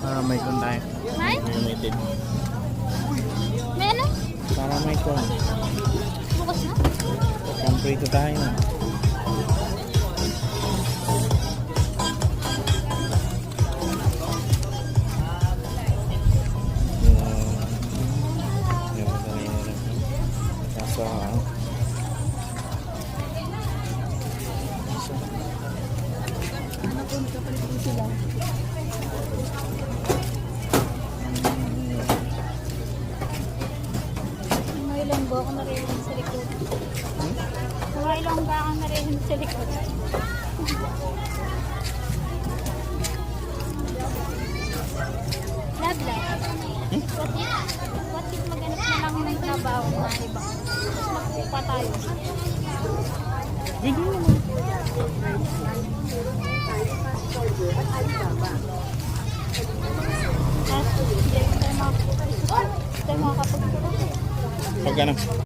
May kon tayo. May? May limited. May ano? Para may kon. Bukas na? Comprito tayo. Kaso Ano po, nagkapalit po sila. Mga ilang ba ako narinig sa likod? Mga ilang ba ako narinig sa likod? What if maghanap na lang ng trabaho na iba? Tapos magpupa tayo. Pwede naman. Tapos, hindi tayo makapagpupa. Pag ano?